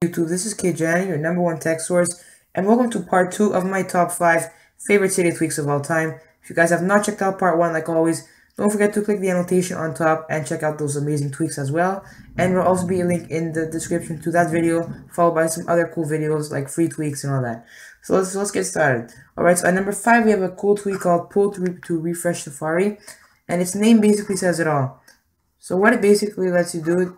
YouTube, this is KJ, your #1 tech source, and welcome to part 2 of my top 5 favorite Cydia tweaks of all time. If you guys have not checked out part 1, like always, don't forget to click the annotation on top and check out those amazing tweaks as well. And there will also be a link in the description to that video, followed by some other cool videos like free tweaks and all that. So let's get started. Alright, so at number 5 we have a cool tweak called Pull to Refresh Safari, and its name basically says it all. So what it basically lets you do,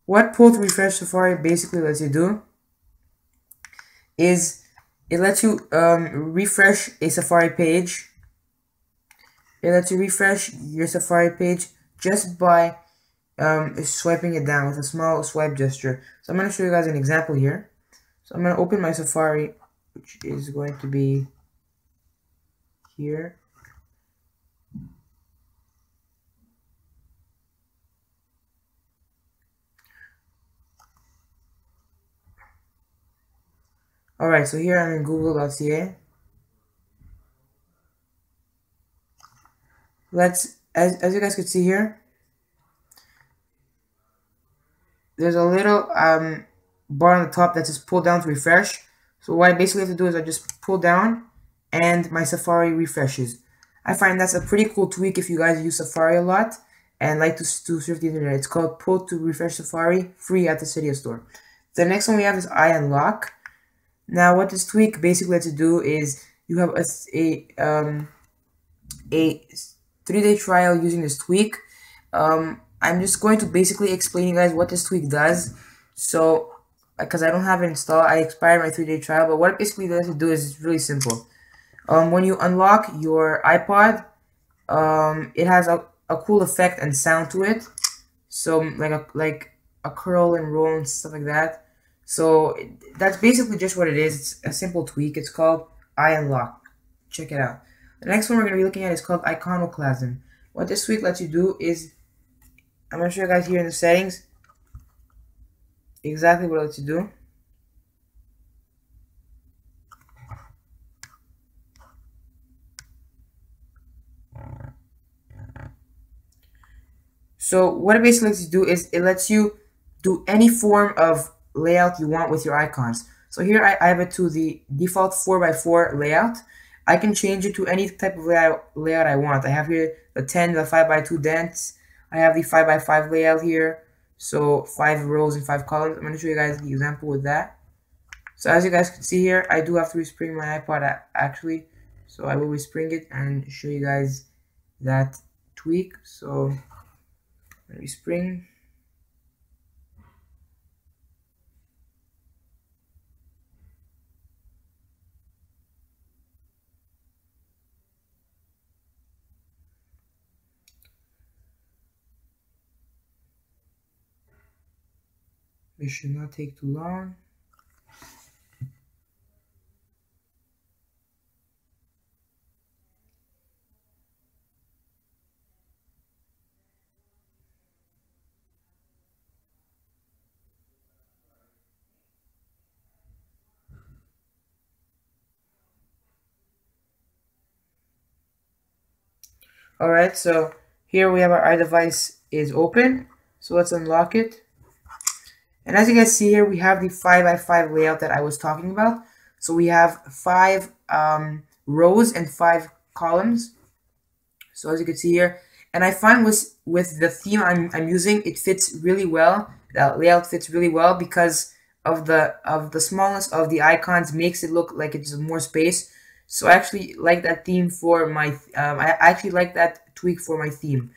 what Pull to Refresh Safari basically lets you do is it lets you refresh a Safari page. It lets you refresh your Safari page just by swiping it down with a small swipe gesture. So I'm going to show you guys an example here. So I'm going to open my Safari, which is going to be here. Alright, so here I'm in google.ca. As you guys can see here, there's a little bar on the top that says pull down to refresh. So what I basically have to do is I just pull down and my Safari refreshes. I find that's a pretty cool tweak if you guys use Safari a lot and like to surf the internet. It's called Pull to Refresh Safari, free at the Cydia store. The next one we have is iUnlock. Now what this tweak basically lets you do is you have a 3-day trial using this tweak. I'm just going to basically explain you guys what this tweak does. So, because I don't have it installed, I expired my 3-day trial. But what it basically lets you do is really simple. When you unlock your iPod, it has a cool effect and sound to it. So like a curl and roll and stuff like that. So that's basically just what it is. It's a simple tweak. It's called iUnlock. Check it out. The next one we're going to be looking at is called Iconoclasm. What this tweak lets you do is, I'm going to show you guys here in the settings exactly what it lets you do. So what it basically lets you do is it lets you do any form of layout you want with your icons. So here I have it to the default 4x4 layout. I can change it to any type of layout I want. I have here the 5x2 dents. I have the 5x5 layout here. So 5 rows and 5 columns. I'm going to show you guys the example with that. So as you guys can see here, I do have to respring my iPod actually. So I will respring it and show you guys that tweak. So respring. It should not take too long. Alright, so here we have our iDevice is open. So let's unlock it. And as you guys see here, we have the 5x5 layout that I was talking about. So we have 5 rows and 5 columns. So as you can see here, and I find with the theme I'm using, it fits really well. That layout fits really well because of the smallness of the icons, makes it look like it's more space. So I actually like that theme for my I actually like that tweak for my theme.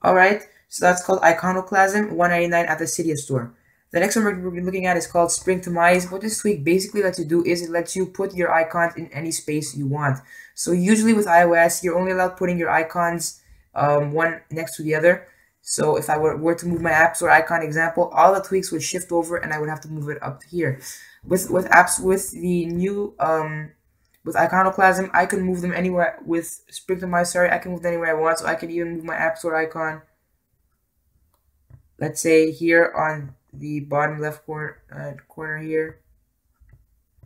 Alright, so that's called Iconoclasm, $1.99 at the Cydia store. The next one we're looking at is called Springtomize. What this tweak basically lets you do is it lets you put your icons in any space you want. So usually with iOS, you're only allowed putting your icons one next to the other. So if I were to move my App Store icon example, all the tweaks would shift over and I would have to move it up here. With the new with Iconoclasm, I can move them anywhere. With Springtomize, sorry, I can move them anywhere I want. So I can even move my App Store icon, let's say here on the bottom left corner here,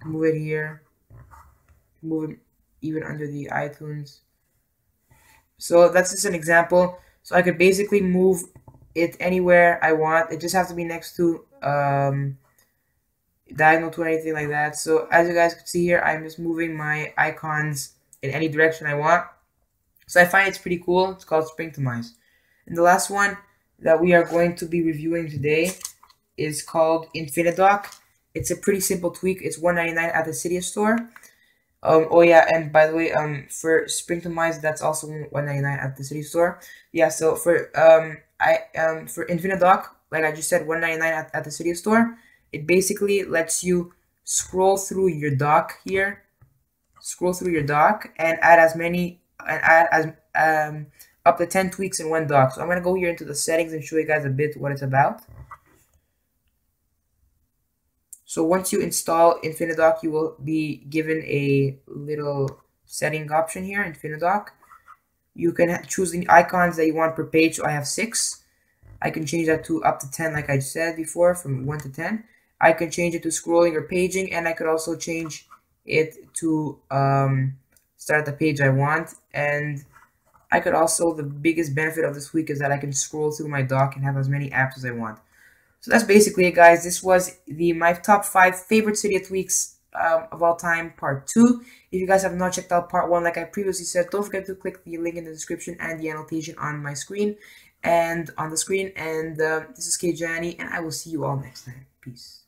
move it here, move it even under the iTunes. So that's just an example. So I could basically move it anywhere I want. It just has to be next to diagonal to anything like that. So as you guys can see here, I'm just moving my icons in any direction I want. So I find it's pretty cool. It's called Springtomize. And the last one that we are going to be reviewing today is called infinidock. It's a pretty simple tweak. It's $1.99 at the Cydia store. Oh yeah, and by the way, for Springtomize, that's also $1.99 at the Cydia store. Yeah, so for for infinidock, like I just said, $1.99 at the Cydia store. It basically lets you scroll through your dock here, and add as many up to 10 tweaks in one dock. So I'm gonna go here into the settings and show you guys a bit what it's about. So once you install infinidock, you will be given a little setting option here, infinidock. You can choose the icons that you want per page. So I have 6. I can change that to up to 10, like I said before, from 1 to 10. I can change it to scrolling or paging, and I could also change it to start the page I want. And I could also, the biggest benefit of this week is that I can scroll through my dock and have as many apps as I want. So that's basically it, guys. This was my top 5 favorite Cydia tweaks of all time, part 2. If you guys have not checked out part 1, like I previously said, don't forget to click the link in the description and the annotation on my screen and on the screen. And this is Kjani, and I will see you all next time. Peace.